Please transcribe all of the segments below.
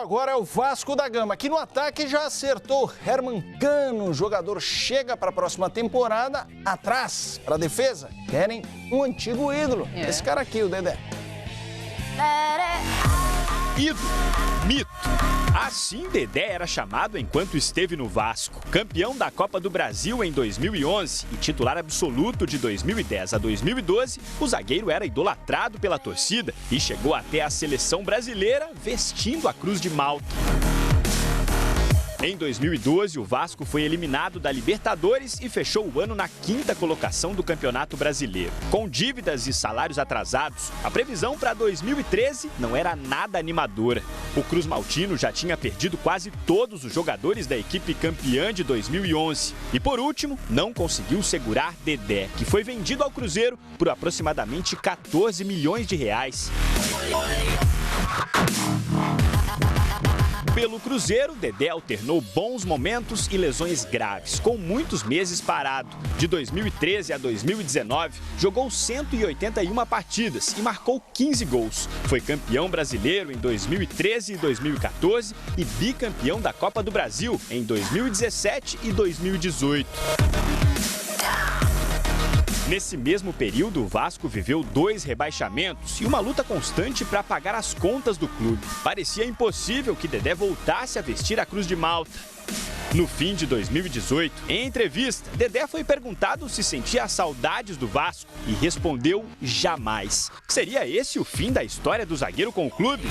Agora é o Vasco da Gama, que no ataque já acertou Herman Cano. O jogador chega para a próxima temporada atrás. Para a defesa, querem um antigo ídolo. Esse cara aqui, o Dedé. Ídolo, mito. Assim Dedé era chamado enquanto esteve no Vasco. Campeão da Copa do Brasil em 2011 e titular absoluto de 2010 a 2012, o zagueiro era idolatrado pela torcida e chegou até a seleção brasileira vestindo a Cruz de Malta. Em 2012, o Vasco foi eliminado da Libertadores e fechou o ano na 5ª colocação do Campeonato Brasileiro. Com dívidas e salários atrasados, a previsão para 2013 não era nada animadora. O Cruz Maltino já tinha perdido quase todos os jogadores da equipe campeã de 2011. E por último, não conseguiu segurar Dedé, que foi vendido ao Cruzeiro por aproximadamente 14 milhões de reais. Pelo Cruzeiro, Dedé alternou bons momentos e lesões graves, com muitos meses parado. De 2013 a 2019, jogou 181 partidas e marcou 15 gols. Foi campeão brasileiro em 2013 e 2014 e bicampeão da Copa do Brasil em 2017 e 2018. Nesse mesmo período, o Vasco viveu 2 rebaixamentos e uma luta constante para pagar as contas do clube. Parecia impossível que Dedé voltasse a vestir a Cruz de Malta. No fim de 2018, em entrevista, Dedé foi perguntado se sentia saudades do Vasco e respondeu jamais. Seria esse o fim da história do zagueiro com o clube?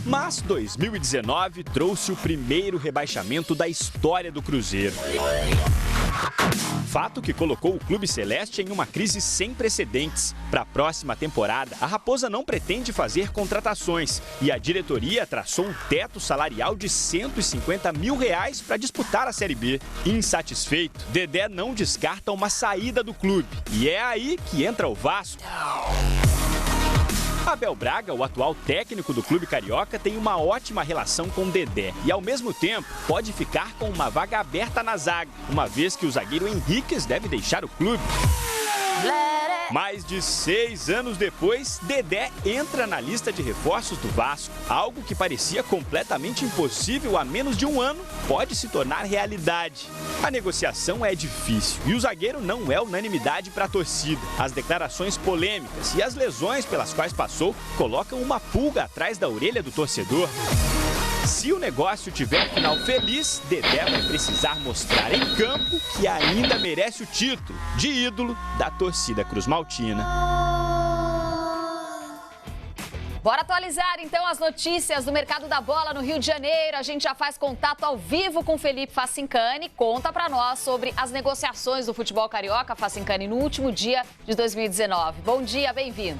Mas 2019 trouxe o primeiro rebaixamento da história do Cruzeiro. Fato que colocou o clube celeste em uma crise sem precedentes. Para a próxima temporada, a Raposa não pretende fazer contratações e a diretoria traçou um teto salarial de R$150 mil para disputar a Série B. Insatisfeito, Dedé não descarta uma saída do clube e é aí que entra o Vasco. Abel Braga, o atual técnico do clube carioca, tem uma ótima relação com Dedé e, ao mesmo tempo, pode ficar com uma vaga aberta na zaga, uma vez que o zagueiro Henriques deve deixar o clube. Mais de 6 anos depois, Dedé entra na lista de reforços do Vasco. Algo que parecia completamente impossível há menos de um ano pode se tornar realidade. A negociação é difícil e o zagueiro não é unanimidade para a torcida. As declarações polêmicas e as lesões pelas quais passou colocam uma pulga atrás da orelha do torcedor. Se o negócio tiver final feliz, Dedé vai precisar mostrar em campo que ainda merece o título de ídolo da torcida cruzmaltina. Bora atualizar então as notícias do mercado da bola no Rio de Janeiro. A gente já faz contato ao vivo com Felipe Facincani. Conta pra nós sobre as negociações do futebol carioca, Facincani, no último dia de 2019. Bom dia, bem-vindo.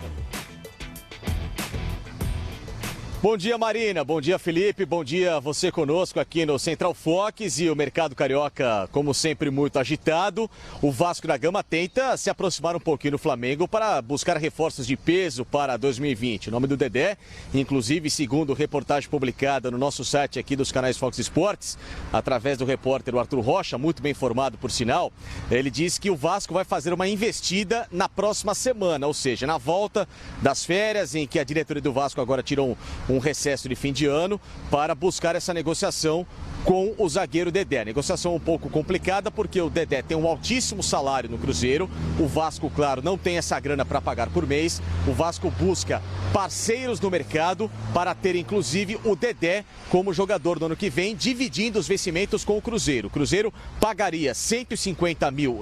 Bom dia, Marina. Bom dia, Felipe. Bom dia a você conosco aqui no Central Fox. E o mercado carioca, como sempre, muito agitado. O Vasco da Gama tenta se aproximar um pouquinho do Flamengo para buscar reforços de peso para 2020. O nome do Dedé, inclusive, segundo reportagem publicada no nosso site aqui dos canais Fox Sports, através do repórter Arthur Rocha, muito bem informado por sinal, ele diz que o Vasco vai fazer uma investida na próxima semana, ou seja, na volta das férias, em que a diretoria do Vasco agora tirou um recesso de fim de ano para buscar essa negociação com o zagueiro Dedé. Negociação um pouco complicada porque o Dedé tem um altíssimo salário no Cruzeiro. O Vasco, claro, não tem essa grana para pagar por mês. O Vasco busca parceiros no mercado para ter, inclusive, o Dedé como jogador no ano que vem, dividindo os vencimentos com o Cruzeiro. O Cruzeiro pagaria R$150 mil,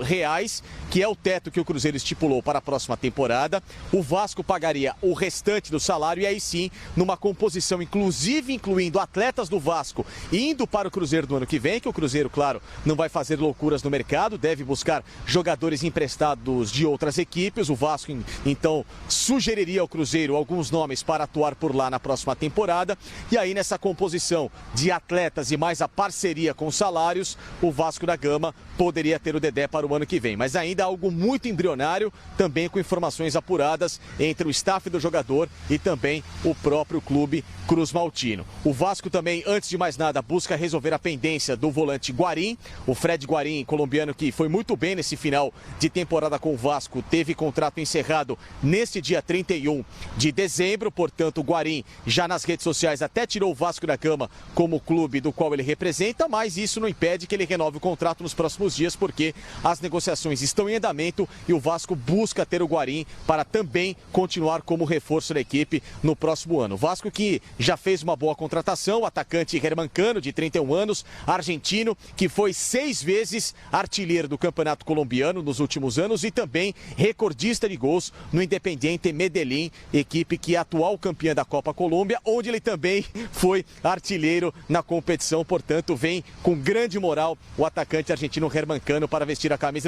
que é o teto que o Cruzeiro estipulou para a próxima temporada. O Vasco pagaria o restante do salário e aí sim, numa composição, inclusive incluindo atletas do Vasco indo para o Cruzeiro do ano que vem, que o Cruzeiro, claro, não vai fazer loucuras no mercado, deve buscar jogadores emprestados de outras equipes. O Vasco, então, sugeriria ao Cruzeiro alguns nomes para atuar por lá na próxima temporada. E aí, nessa composição de atletas e mais a parceria com salários, o Vasco da Gama poderia ter o Dedé para o ano que vem. Mas ainda algo muito embrionário, também com informações apuradas entre o staff do jogador e também o próprio clube Clube Cruz Maltino. O Vasco também, antes de mais nada, busca resolver a pendência do volante Guarim. O Fred Guarim, colombiano, que foi muito bem nesse final de temporada com o Vasco, teve contrato encerrado neste dia 31 de dezembro. Portanto, o Guarim, já nas redes sociais, até tirou o Vasco da Gama como clube do qual ele representa, mas isso não impede que ele renove o contrato nos próximos dias, porque as negociações estão em andamento e o Vasco busca ter o Guarim para também continuar como reforço da equipe no próximo ano. O Vasco que já fez uma boa contratação, o atacante Herman Cano, de 31 anos, argentino, que foi 6 vezes artilheiro do Campeonato Colombiano nos últimos anos e também recordista de gols no Independiente Medellín, equipe que é atual campeã da Copa Colômbia, onde ele também foi artilheiro na competição. Portanto, vem com grande moral o atacante argentino Herman Cano para vestir a camisa do